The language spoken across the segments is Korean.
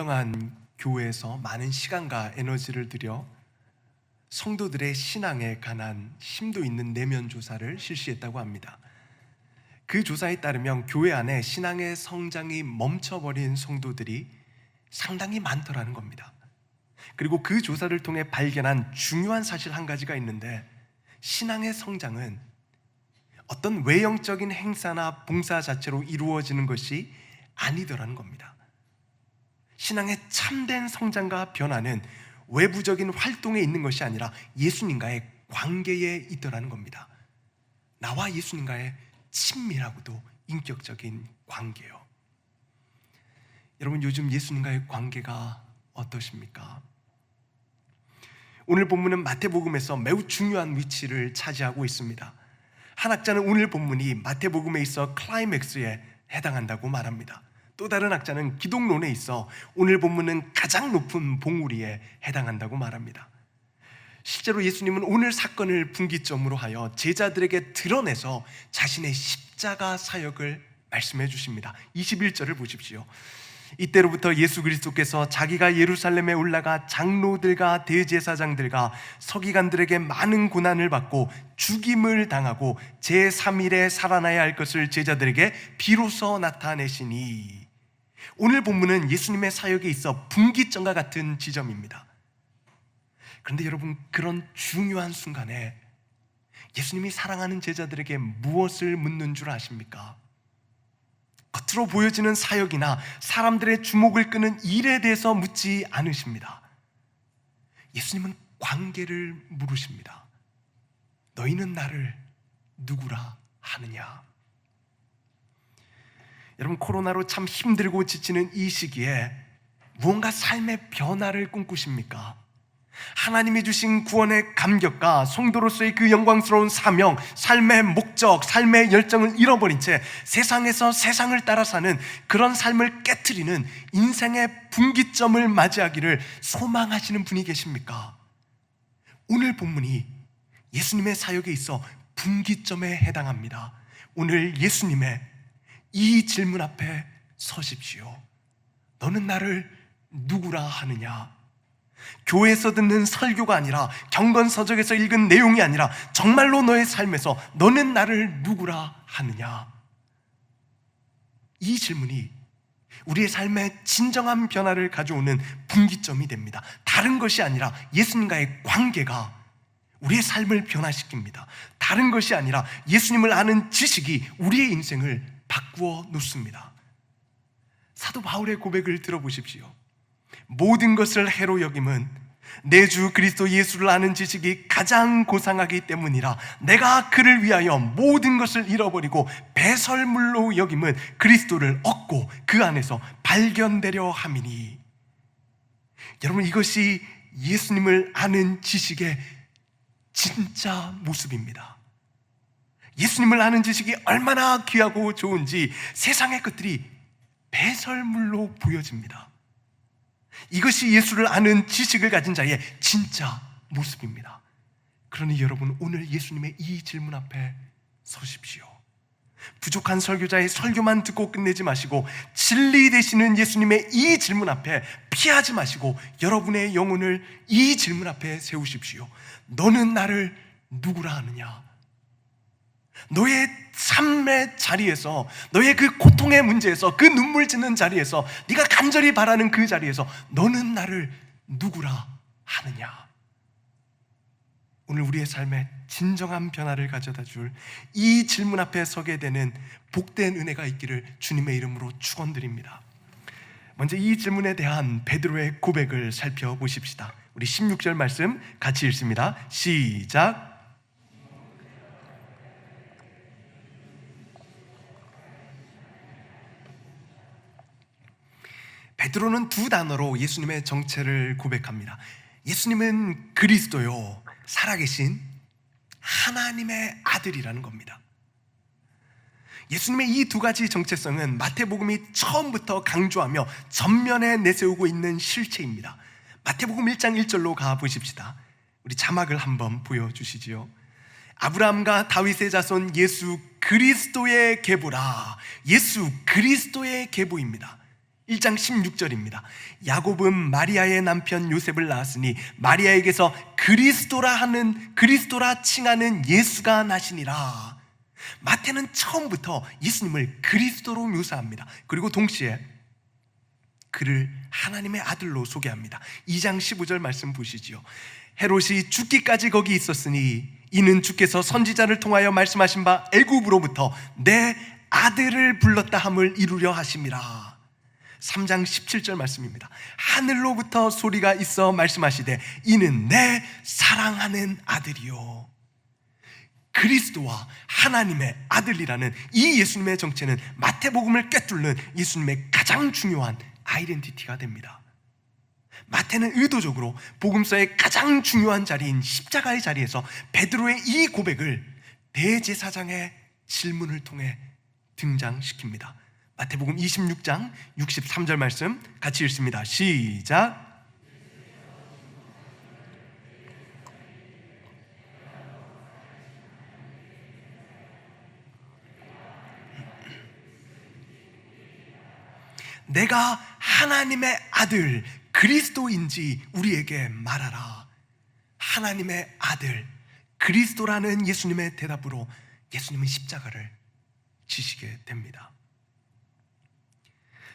유명한 교회에서 많은 시간과 에너지를 들여 성도들의 신앙에 관한 심도 있는 내면 조사를 실시했다고 합니다. 그 조사에 따르면 교회 안에 신앙의 성장이 멈춰버린 성도들이 상당히 많더라는 겁니다. 그리고 그 조사를 통해 발견한 중요한 사실 한 가지가 있는데, 신앙의 성장은 어떤 외형적인 행사나 봉사 자체로 이루어지는 것이 아니더라는 겁니다. 신앙의 참된 성장과 변화는 외부적인 활동에 있는 것이 아니라 예수님과의 관계에 있더라는 겁니다. 나와 예수님과의 친밀하고도 인격적인 관계요. 여러분, 요즘 예수님과의 관계가 어떠십니까? 오늘 본문은 마태복음에서 매우 중요한 위치를 차지하고 있습니다. 한 학자는 오늘 본문이 마태복음에 있어 클라이맥스에 해당한다고 말합니다. 또 다른 학자는 기독론에 있어 오늘 본문은 가장 높은 봉우리에 해당한다고 말합니다. 실제로 예수님은 오늘 사건을 분기점으로 하여 제자들에게 드러내서 자신의 십자가 사역을 말씀해 주십니다. 21절을 보십시오. 이때로부터 예수 그리스도께서 자기가 예루살렘에 올라가 장로들과 대제사장들과 서기관들에게 많은 고난을 받고 죽임을 당하고 제3일에 살아나야 할 것을 제자들에게 비로소 나타내시니, 오늘 본문은 예수님의 사역에 있어 분기점과 같은 지점입니다. 그런데 여러분, 그런 중요한 순간에 예수님이 사랑하는 제자들에게 무엇을 묻는 줄 아십니까? 겉으로 보여지는 사역이나 사람들의 주목을 끄는 일에 대해서 묻지 않으십니다. 예수님은 관계를 물으십니다. 너희는 나를 누구라 하느냐? 여러분, 코로나로 참 힘들고 지치는 이 시기에 무언가 삶의 변화를 꿈꾸십니까? 하나님이 주신 구원의 감격과 성도로서의 그 영광스러운 사명, 삶의 목적, 삶의 열정을 잃어버린 채 세상에서 세상을 따라 사는 그런 삶을 깨트리는 인생의 분기점을 맞이하기를 소망하시는 분이 계십니까? 오늘 본문이 예수님의 사역에 있어 분기점에 해당합니다. 오늘 예수님의 이 질문 앞에 서십시오. 너는 나를 누구라 하느냐? 교회에서 듣는 설교가 아니라, 경건서적에서 읽은 내용이 아니라 정말로 너의 삶에서 너는 나를 누구라 하느냐? 이 질문이 우리의 삶에 진정한 변화를 가져오는 분기점이 됩니다. 다른 것이 아니라 예수님과의 관계가 우리의 삶을 변화시킵니다. 다른 것이 아니라 예수님을 아는 지식이 우리의 인생을 바꾸어 놓습니다. 사도 바울의 고백을 들어보십시오. 모든 것을 해로 여김은 내 주 그리스도 예수를 아는 지식이 가장 고상하기 때문이라. 내가 그를 위하여 모든 것을 잃어버리고 배설물로 여김은 그리스도를 얻고 그 안에서 발견되려 함이니. 여러분, 이것이 예수님을 아는 지식의 진짜 모습입니다. 예수님을 아는 지식이 얼마나 귀하고 좋은지 세상의 것들이 배설물로 보여집니다. 이것이 예수를 아는 지식을 가진 자의 진짜 모습입니다. 그러니 여러분, 오늘 예수님의 이 질문 앞에 서십시오. 부족한 설교자의 설교만 듣고 끝내지 마시고, 진리 되시는 예수님의 이 질문 앞에 피하지 마시고 여러분의 영혼을 이 질문 앞에 세우십시오. 너는 나를 누구라 하느냐? 너의 삶의 자리에서, 너의 그 고통의 문제에서, 그 눈물 짓는 자리에서, 네가 간절히 바라는 그 자리에서 너는 나를 누구라 하느냐? 오늘 우리의 삶에 진정한 변화를 가져다 줄 이 질문 앞에 서게 되는 복된 은혜가 있기를 주님의 이름으로 축원드립니다. 먼저 이 질문에 대한 베드로의 고백을 살펴보십시다. 우리 16절 말씀 같이 읽습니다. 시작. 베드로는 두 단어로 예수님의 정체를 고백합니다. 예수님은 그리스도요, 살아계신 하나님의 아들이라는 겁니다. 예수님의 이 두 가지 정체성은 마태복음이 처음부터 강조하며 전면에 내세우고 있는 실체입니다. 마태복음 1장 1절로 가보십시다. 우리 자막을 한번 보여주시지요. 아브라함과 다윗의 자손 예수 그리스도의 계보라. 예수 그리스도의 계보입니다. 1장 16절입니다. 야곱은 마리아의 남편 요셉을 낳았으니 마리아에게서 그리스도라 칭하는 예수가 나시니라. 마태는 처음부터 예수님을 그리스도로 묘사합니다. 그리고 동시에 그를 하나님의 아들로 소개합니다. 2장 15절 말씀 보시지요. 헤롯이 죽기까지 거기 있었으니 이는 주께서 선지자를 통하여 말씀하신 바 애굽으로부터 내 아들을 불렀다 함을 이루려 하심이라. 3장 17절 말씀입니다. 하늘로부터 소리가 있어 말씀하시되 이는 내 사랑하는 아들이요. 그리스도와 하나님의 아들이라는 이 예수님의 정체는 마태복음을 꿰뚫는 예수님의 가장 중요한 아이덴티티가 됩니다. 마태는 의도적으로 복음서의 가장 중요한 자리인 십자가의 자리에서 베드로의 이 고백을 대제사장의 질문을 통해 등장시킵니다. 마태복음 26장 63절 말씀 같이 읽습니다. 시작. 내가 하나님의 아들 그리스도인지 우리에게 말하라. 하나님의 아들 그리스도라는 예수님의 대답으로 예수님은 십자가를 지시게 됩니다.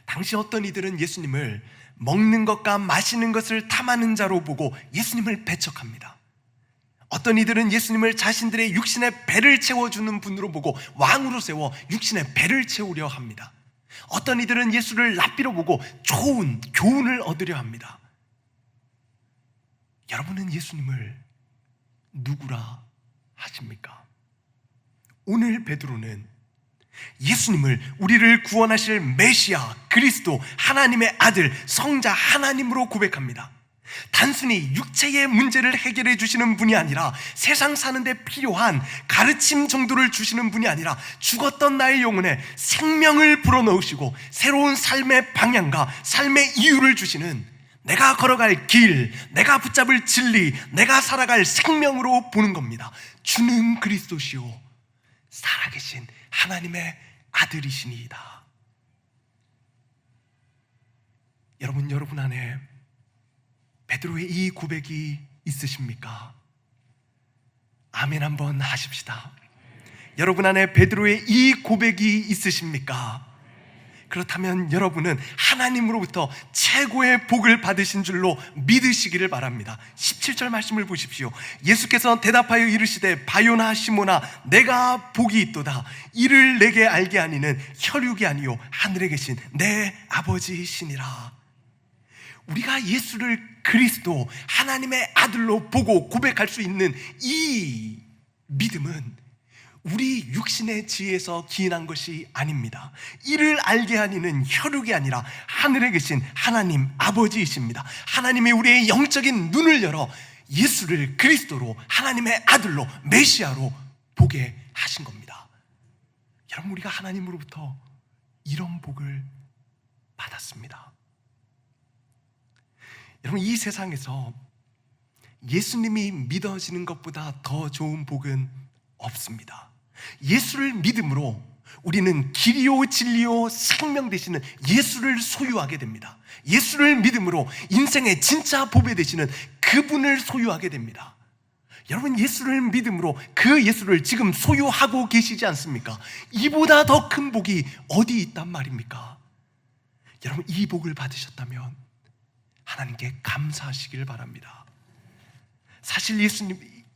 당시 어떤 이들은 예수님을 먹는 것과 마시는 것을 탐하는 자로 보고 예수님을 배척합니다. 어떤 이들은 예수님을 자신들의 육신의 배를 채워주는 분으로 보고 왕으로 세워 육신의 배를 채우려 합니다. 어떤 이들은 예수를 랍비로 보고 좋은 교훈을 얻으려 합니다. 여러분은 예수님을 누구라 하십니까? 오늘 베드로는 예수님을 우리를 구원하실 메시아, 그리스도, 하나님의 아들, 성자 하나님으로 고백합니다. 단순히 육체의 문제를 해결해 주시는 분이 아니라 세상 사는데 필요한 가르침 정도를 주시는 분이 아니라 죽었던 나의 영혼에 생명을 불어넣으시고 새로운 삶의 방향과 삶의 이유를 주시는, 내가 걸어갈 길, 내가 붙잡을 진리, 내가 살아갈 생명으로 보는 겁니다. 주는 그리스도시요 살아계신 하나님의 아들이시니이다. 여러분 안에 베드로의 이 고백이 있으십니까? 아멘 한번 하십시다. 여러분 안에 베드로의 이 고백이 있으십니까? 그렇다면 여러분은 하나님으로부터 최고의 복을 받으신 줄로 믿으시기를 바랍니다. 17절 말씀을 보십시오. 예수께서 대답하여 이르시되 바요나 시모나 내가 복이 있도다. 이를 내게 알게 하니는 혈육이 아니요 하늘에 계신 내 아버지시니라. 우리가 예수를 그리스도 하나님의 아들로 보고 고백할 수 있는 이 믿음은 우리 육신의 지혜에서 기인한 것이 아닙니다. 이를 알게 하니는 혈육이 아니라 하늘에 계신 하나님 아버지이십니다. 하나님이 우리의 영적인 눈을 열어 예수를 그리스도로 하나님의 아들로 메시아로 보게 하신 겁니다. 여러분, 우리가 하나님으로부터 이런 복을 받았습니다. 여러분, 이 세상에서 예수님이 믿어지는 것보다 더 좋은 복은 없습니다. 예수를 믿음으로 우리는 길이요 진리요 생명 되시는 예수를 소유하게 됩니다. 예수를 믿음으로 인생의 진짜 보배 되시는 그분을 소유하게 됩니다. 여러분, 예수를 믿음으로 그 예수를 지금 소유하고 계시지 않습니까? 이보다 더 큰 복이 어디 있단 말입니까? 여러분, 이 복을 받으셨다면 하나님께 감사하시길 바랍니다. 사실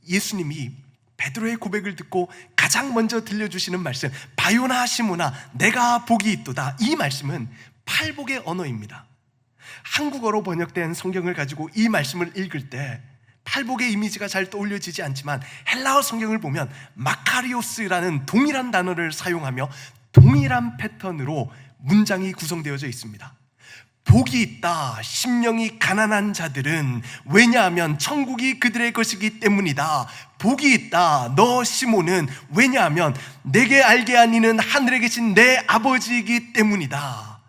예수님이 베드로의 고백을 듣고 가장 먼저 들려주시는 말씀, 바요나 시모나 내가 복이 있도다, 이 말씀은 팔복의 언어입니다. 한국어로 번역된 성경을 가지고 이 말씀을 읽을 때 팔복의 이미지가 잘 떠올려지지 않지만 헬라어 성경을 보면 마카리오스라는 동일한 단어를 사용하며 동일한 패턴으로 문장이 구성되어져 있습니다. 복이 있다, 심령이 가난한 자들은, 왜냐하면 천국이 그들의 것이기 때문이다. 복이 있다, 너 시몬은, 왜냐하면 내게 알게 하니는 하늘에 계신 내 아버지이기 때문이다.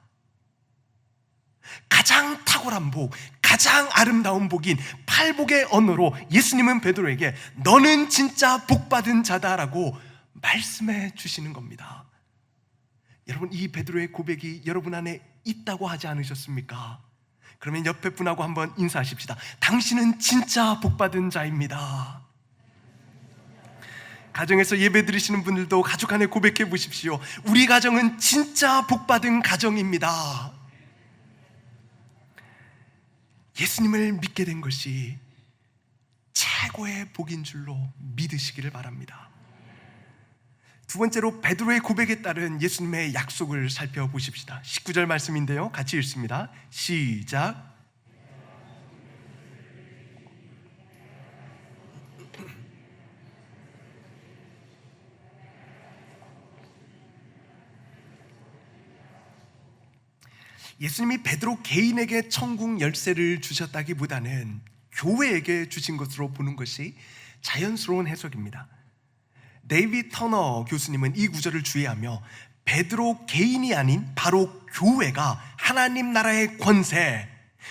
가장 탁월한 복, 가장 아름다운 복인 팔복의 언어로 예수님은 베드로에게 너는 진짜 복받은 자다라고 말씀해 주시는 겁니다. 여러분, 이 베드로의 고백이 여러분 안에 있다고 하지 않으셨습니까? 그러면 옆에 분하고 한번 인사하십시다. 당신은 진짜 복받은 자입니다. 가정에서 예배 드리시는 분들도 가족 안에 고백해 보십시오. 우리 가정은 진짜 복받은 가정입니다. 예수님을 믿게 된 것이 최고의 복인 줄로 믿으시기를 바랍니다. 두 번째로 베드로의 고백에 따른 예수님의 약속을 살펴보십시다. 19절 말씀인데요, 같이 읽습니다. 시작. 예수님이 베드로 개인에게 천국 열쇠를 주셨다기보다는 교회에게 주신 것으로 보는 것이 자연스러운 해석입니다. 데이비드 터너 교수님은 이 구절을 주의하며 베드로 개인이 아닌 바로 교회가 하나님 나라의 권세,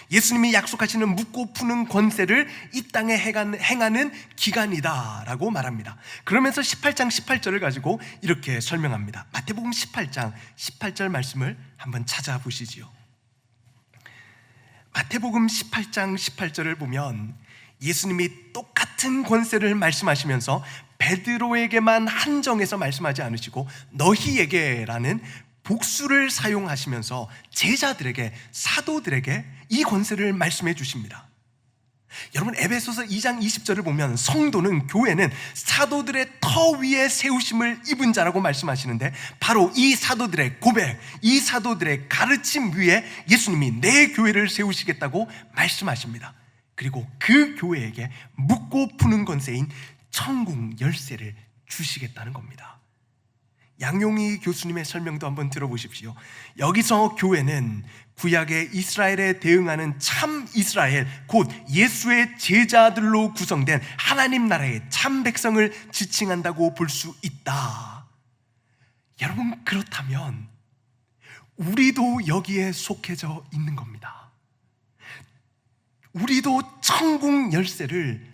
예수님이 약속하시는 묻고 푸는 권세를 이 땅에 행하는 기간이다라고 말합니다. 그러면서 18장 18절을 가지고 이렇게 설명합니다. 마태복음 18장 18절 말씀을 한번 찾아보시지요. 마태복음 18장 18절을 보면 예수님이 똑같은 권세를 말씀하시면서 베드로에게만 한정해서 말씀하지 않으시고 너희에게라는 복수를 사용하시면서 제자들에게, 사도들에게 이 권세를 말씀해 주십니다. 여러분, 에베소서 2장 20절을 보면 성도는, 교회는 사도들의 터 위에 세우심을 입은 자라고 말씀하시는데, 바로 이 사도들의 고백, 이 사도들의 가르침 위에 예수님이 내 교회를 세우시겠다고 말씀하십니다. 그리고 그 교회에게 묻고 푸는 권세인 천국 열쇠를 주시겠다는 겁니다. 양용희 교수님의 설명도 한번 들어보십시오. 여기서 교회는 구약의 이스라엘에 대응하는 참 이스라엘, 곧 예수의 제자들로 구성된 하나님 나라의 참 백성을 지칭한다고 볼 수 있다. 여러분, 그렇다면 우리도 여기에 속해져 있는 겁니다. 우리도 천국 열쇠를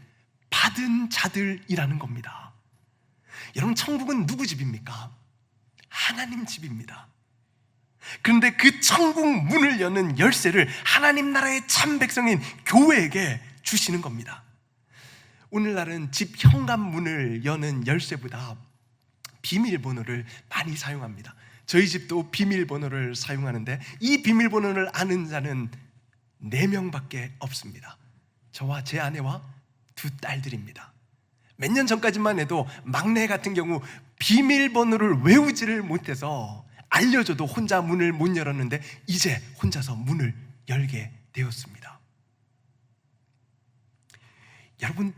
받은 자들이라는 겁니다. 여러분, 천국은 누구 집입니까? 하나님 집입니다. 그런데 그 천국 문을 여는 열쇠를 하나님 나라의 참 백성인 교회에게 주시는 겁니다. 오늘날은 집 현관문을 여는 열쇠보다 비밀번호를 많이 사용합니다. 저희 집도 비밀번호를 사용하는데 이 비밀번호를 아는 자는 4명밖에 없습니다. 저와 제 아내와 2 딸들입니다. 몇 년 전까지만 해도 막내 같은 경우 비밀번호를 외우지를 못해서 알려줘도 혼자 문을 못 열었는데 이제 혼자서 문을 열게 되었습니다. 여러분,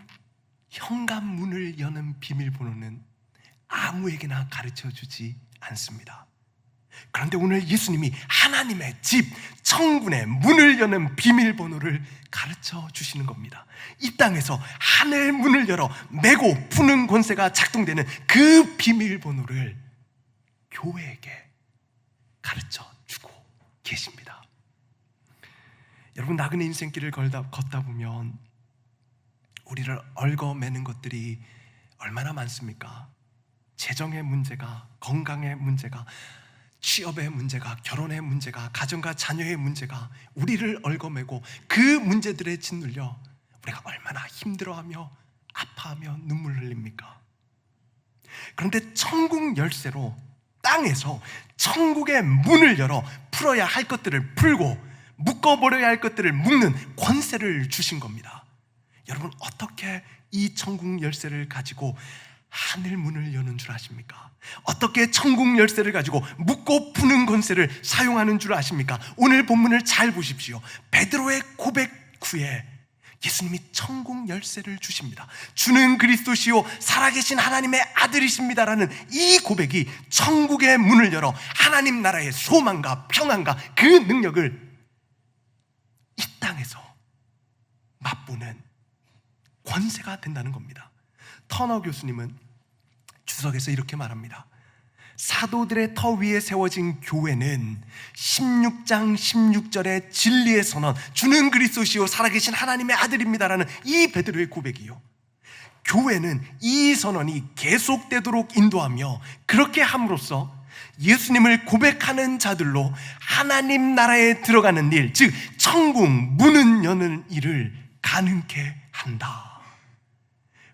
현관문을 여는 비밀번호는 아무에게나 가르쳐주지 않습니다. 그런데 오늘 예수님이 하나님의 집, 천국의 문을 여는 비밀번호를 가르쳐 주시는 겁니다. 이 땅에서 하늘 문을 열어 메고 푸는 권세가 작동되는 그 비밀번호를 교회에게 가르쳐 주고 계십니다. 여러분, 나그네 인생길을 걷다 보면 우리를 얽어매는 것들이 얼마나 많습니까? 재정의 문제가, 건강의 문제가, 취업의 문제가, 결혼의 문제가, 가정과 자녀의 문제가 우리를 얽어매고 그 문제들에 짓눌려 우리가 얼마나 힘들어하며 아파하며 눈물 흘립니까? 그런데 천국 열쇠로 땅에서 천국의 문을 열어 풀어야 할 것들을 풀고 묶어버려야 할 것들을 묶는 권세를 주신 겁니다. 여러분, 어떻게 이 천국 열쇠를 가지고 하늘 문을 여는 줄 아십니까? 어떻게 천국 열쇠를 가지고 묶고 푸는 권세를 사용하는 줄 아십니까? 오늘 본문을 잘 보십시오. 베드로의 고백 후에 예수님이 천국 열쇠를 주십니다. 주는 그리스도시요 살아계신 하나님의 아들이십니다라는 이 고백이 천국의 문을 열어 하나님 나라의 소망과 평안과 그 능력을 이 땅에서 맛보는 권세가 된다는 겁니다. 터너 교수님은 주석에서 이렇게 말합니다. 사도들의 터 위에 세워진 교회는 16장 16절의 진리의 선언, 주는 그리스도시요 살아계신 하나님의 아들입니다라는 이 베드로의 고백이요, 교회는 이 선언이 계속되도록 인도하며 그렇게 함으로써 예수님을 고백하는 자들로 하나님 나라에 들어가는 일, 즉 천국 문을 여는 일을 가능케 한다.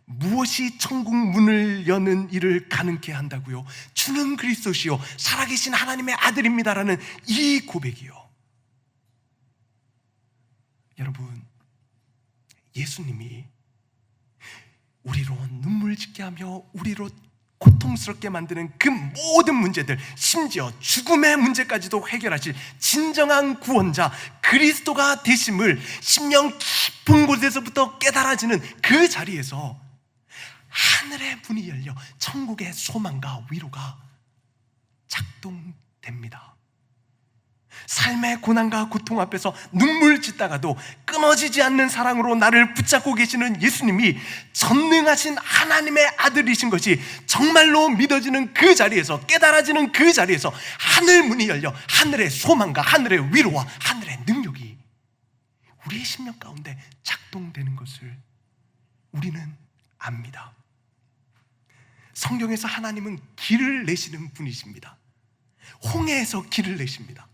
무엇이 천국 문을 여는 일을 가능케 한다고요? 주는 그리스도시요 살아계신 하나님의 아들입니다라는 이 고백이요. 여러분, 예수님이 우리로 눈물 짓게 하며 우리로 고통스럽게 만드는 그 모든 문제들, 심지어 죽음의 문제까지도 해결하실 진정한 구원자 그리스도가 되심을 심령 깊은 곳에서부터 깨달아지는 그 자리에서 하늘의 문이 열려 천국의 소망과 위로가 작동됩니다. 삶의 고난과 고통 앞에서 눈물 짓다가도 끊어지지 않는 사랑으로 나를 붙잡고 계시는 예수님이 전능하신 하나님의 아들이신 것이 정말로 믿어지는 그 자리에서, 깨달아지는 그 자리에서 하늘 문이 열려 하늘의 소망과 하늘의 위로와 하늘의 능력이 우리의 심령 가운데 작동되는 것을 우리는 압니다. 성경에서 하나님은 길을 내시는 분이십니다. 홍해에서 길을 내십니다.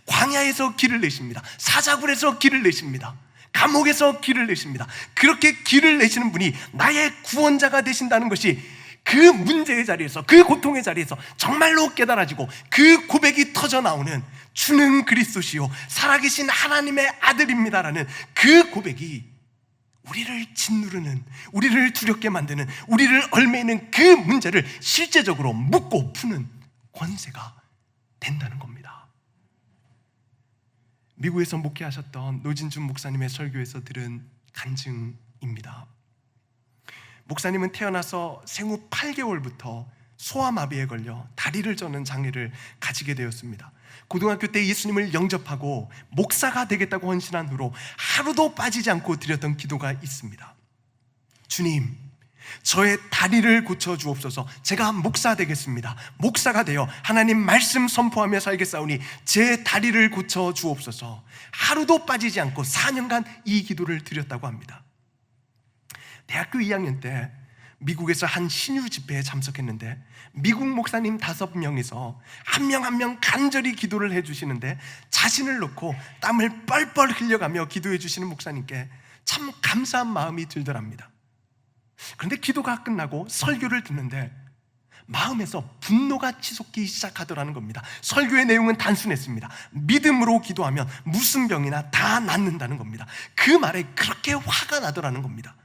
광야에서 길을 내십니다. 사자굴에서 길을 내십니다. 감옥에서 길을 내십니다. 그렇게 길을 내시는 분이 나의 구원자가 되신다는 것이 그 문제의 자리에서, 그 고통의 자리에서 정말로 깨달아지고 그 고백이 터져 나오는 주는 그리스도시요 살아계신 하나님의 아들입니다라는 그 고백이 우리를 짓누르는, 우리를 두렵게 만드는, 우리를 얽매이는 그 문제를 실제적으로 묻고 푸는 권세가 된다는 겁니다. 미국에서 목회하셨던 노진준 목사님의 설교에서 들은 간증입니다. 목사님은 태어나서 생후 8개월부터 소아마비에 걸려 다리를 저는 장애를 가지게 되었습니다. 고등학교 때 예수님을 영접하고 목사가 되겠다고 헌신한 후로 하루도 빠지지 않고 드렸던 기도가 있습니다. 주님, 저의 다리를 고쳐주옵소서. 제가 목사 되겠습니다. 목사가 되어 하나님 말씀 선포하며 살겠사오니 제 다리를 고쳐주옵소서. 하루도 빠지지 않고 4년간 이 기도를 드렸다고 합니다. 대학교 2학년 때 미국에서 한 신유 집회에 참석했는데 미국 목사님 5명이서 한 명 한 명 간절히 기도를 해주시는데 자신을 놓고 땀을 뻘뻘 흘려가며 기도해 주시는 목사님께 참 감사한 마음이 들더랍니다. 그런데 기도가 끝나고 설교를 듣는데 마음에서 분노가 치솟기 시작하더라는 겁니다. 설교의 내용은 단순했습니다. 믿음으로 기도하면 무슨 병이나 다 낫는다는 겁니다. 그 말에 그렇게 화가 나더라는 겁니다.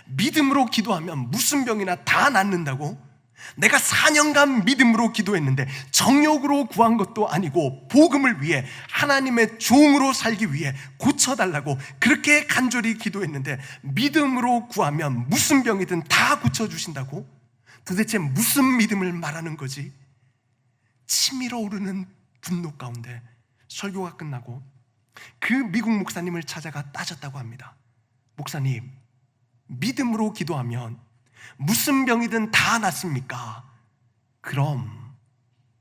믿음으로 기도하면 무슨 병이나 다 낫는다고? 내가 4년간 믿음으로 기도했는데 정욕으로 구한 것도 아니고 복음을 위해 하나님의 종으로 살기 위해 고쳐달라고 그렇게 간절히 기도했는데 믿음으로 구하면 무슨 병이든 다 고쳐주신다고? 도대체 무슨 믿음을 말하는 거지? 치밀어 오르는 분노 가운데 설교가 끝나고 그 미국 목사님을 찾아가 따졌다고 합니다. 목사님, 믿음으로 기도하면 무슨 병이든 다 낫습니까? 그럼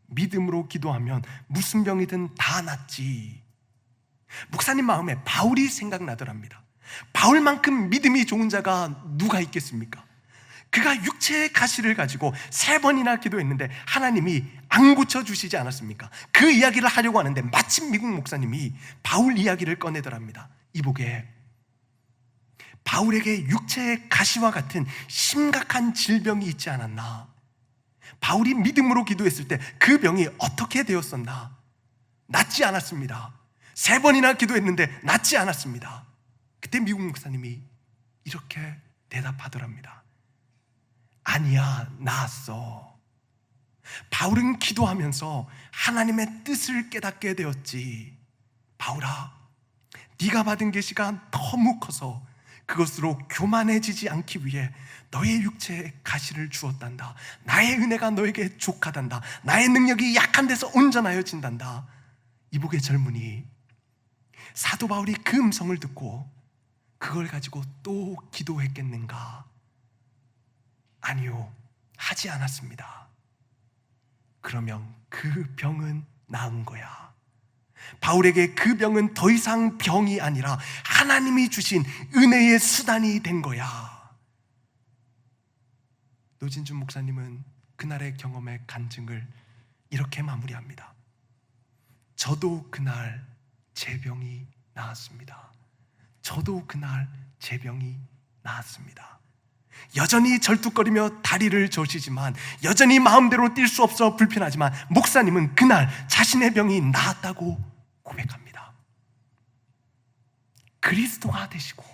믿음으로 기도하면 무슨 병이든 다 낫지. 목사님 마음에 바울이 생각나더랍니다. 바울만큼 믿음이 좋은 자가 누가 있겠습니까? 그가 육체의 가시를 가지고 3번이나 기도했는데 하나님이 안 고쳐주시지 않았습니까? 그 이야기를 하려고 하는데 마침 미국 목사님이 바울 이야기를 꺼내더랍니다. 이보게, 바울에게 육체의 가시와 같은 심각한 질병이 있지 않았나? 바울이 믿음으로 기도했을 때 그 병이 어떻게 되었었나? 낫지 않았습니다. 3번이나 기도했는데 낫지 않았습니다. 그때 미국 목사님이 이렇게 대답하더랍니다. 아니야, 나았어. 바울은 기도하면서 하나님의 뜻을 깨닫게 되었지. 바울아, 네가 받은 계시가 너무 커서 그것으로 교만해지지 않기 위해 너의 육체에 가시를 주었단다. 나의 은혜가 너에게 족하단다. 나의 능력이 약한 데서 온전하여진단다. 이복의 젊은이, 사도 바울이 그 음성을 듣고 그걸 가지고 또 기도했겠는가? 아니요, 하지 않았습니다. 그러면 그 병은 나은 거야. 바울에게 그 병은 더 이상 병이 아니라 하나님이 주신 은혜의 수단이 된 거야. 노진준 목사님은 그날의 경험의 간증을 이렇게 마무리합니다. 저도 그날 제 병이 나았습니다. 저도 그날 제 병이 나았습니다. 여전히 절뚝거리며 다리를 저시지만, 여전히 마음대로 뛸 수 없어 불편하지만, 목사님은 그날 자신의 병이 나았다고 고백합니다. 그리스도가 되시고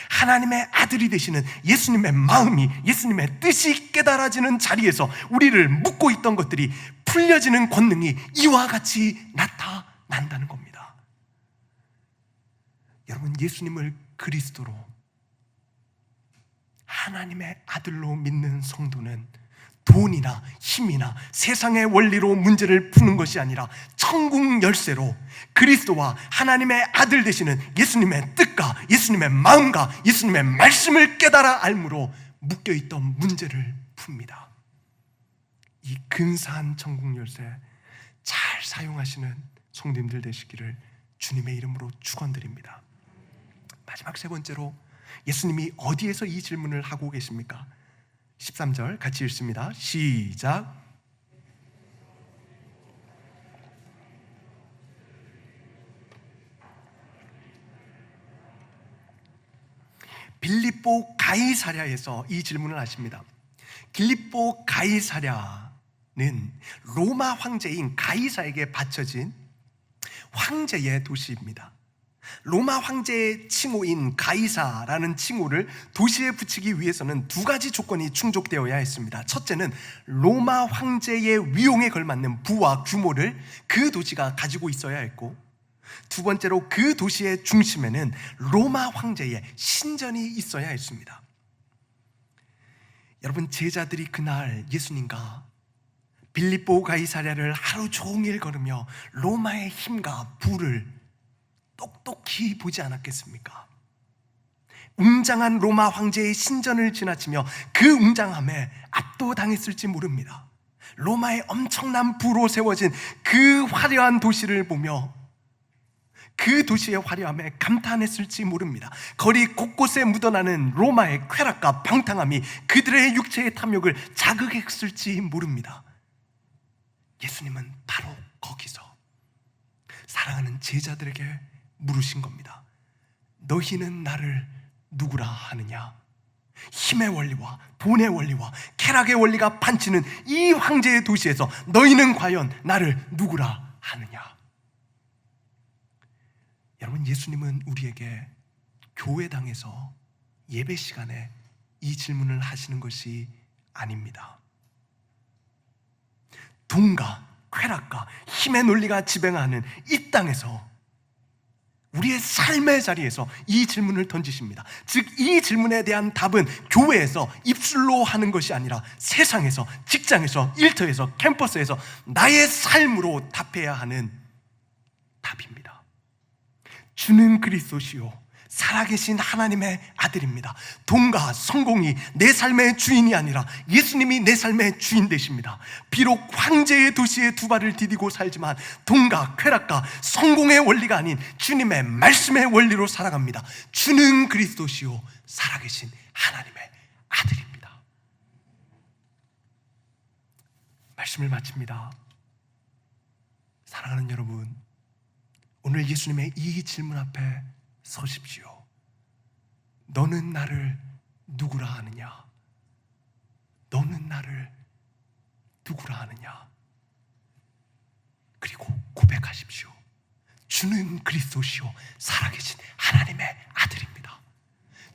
하나님의 아들이 되시는 예수님의 마음이, 예수님의 뜻이 깨달아지는 자리에서 우리를 묶고 있던 것들이 풀려지는 권능이 이와 같이 나타난다는 겁니다. 여러분, 예수님을 그리스도로, 하나님의 아들로 믿는 성도는 돈이나 힘이나 세상의 원리로 문제를 푸는 것이 아니라 천국 열쇠로 그리스도와 하나님의 아들 되시는 예수님의 뜻과 예수님의 마음과 예수님의 말씀을 깨달아 알므로 묶여있던 문제를 풉니다. 이 근사한 천국 열쇠 잘 사용하시는 성도님들 되시기를 주님의 이름으로 축원드립니다. 마지막 세 번째로, 예수님이 어디에서 이 질문을 하고 계십니까? 13절 같이 읽습니다. 시작. 빌립보 가이사랴에서 이 질문을 하십니다. 빌립보 가이사랴는 로마 황제인 가이사에게 바쳐진 황제의 도시입니다. 로마 황제의 칭호인 가이사라는 칭호를 도시에 붙이기 위해서는 두 가지 조건이 충족되어야 했습니다. 첫째는 로마 황제의 위용에 걸맞는 부와 규모를 그 도시가 가지고 있어야 했고, 두 번째로 그 도시의 중심에는 로마 황제의 신전이 있어야 했습니다. 여러분, 제자들이 그날 예수님과 빌립보 가이사랴를 하루 종일 걸으며 로마의 힘과 부를 똑똑히 보지 않았겠습니까? 웅장한 로마 황제의 신전을 지나치며 그 웅장함에 압도당했을지 모릅니다. 로마의 엄청난 부로 세워진 그 화려한 도시를 보며 그 도시의 화려함에 감탄했을지 모릅니다. 거리 곳곳에 묻어나는 로마의 쾌락과 방탕함이 그들의 육체의 탐욕을 자극했을지 모릅니다. 예수님은 바로 거기서 사랑하는 제자들에게 물으신 겁니다. 너희는 나를 누구라 하느냐? 힘의 원리와 돈의 원리와 쾌락의 원리가 판치는 이 황제의 도시에서 너희는 과연 나를 누구라 하느냐? 여러분, 예수님은 우리에게 교회당에서 예배 시간에 이 질문을 하시는 것이 아닙니다. 돈과 쾌락과 힘의 논리가 지배하는 이 땅에서, 우리의 삶의 자리에서 이 질문을 던지십니다. 즉, 이 질문에 대한 답은 교회에서 입술로 하는 것이 아니라 세상에서, 직장에서, 일터에서, 캠퍼스에서 나의 삶으로 답해야 하는 답입니다. 주는 그리스도시요 살아계신 하나님의 아들입니다. 돈과 성공이 내 삶의 주인이 아니라 예수님이 내 삶의 주인 되십니다. 비록 황제의 도시에 두 발을 디디고 살지만 돈과 쾌락과 성공의 원리가 아닌 주님의 말씀의 원리로 살아갑니다. 주는 그리스도시요 살아계신 하나님의 아들입니다. 말씀을 마칩니다. 사랑하는 여러분, 오늘 예수님의 이 질문 앞에 서십시오. 너는 나를 누구라 하느냐? 너는 나를 누구라 하느냐? 그리고 고백하십시오. 주는 그리스도시요 살아계신 하나님의 아들입니다.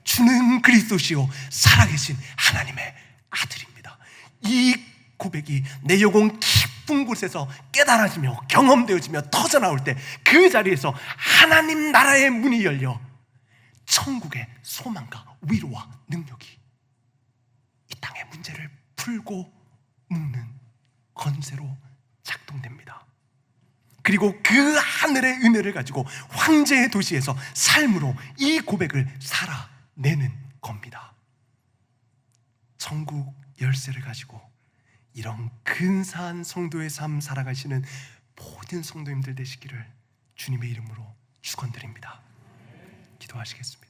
주는 그리스도시요 살아계신 하나님의 아들입니다. 이 고백이 내 영혼 깊은 곳에서 깨달아지며 경험되어지며 터져나올 때 그 자리에서 하나님 나라의 문이 열려 천국의 소망과 위로와 능력이 이 땅의 문제를 풀고 묶는 건세로 작동됩니다. 그리고 그 하늘의 은혜를 가지고 황제의 도시에서 삶으로 이 고백을 살아내는 겁니다. 천국 열쇠를 가지고 이런 근사한 성도의 삶 살아가시는 모든 성도님들 되시기를 주님의 이름으로 축원드립니다. 기도하시겠습니다.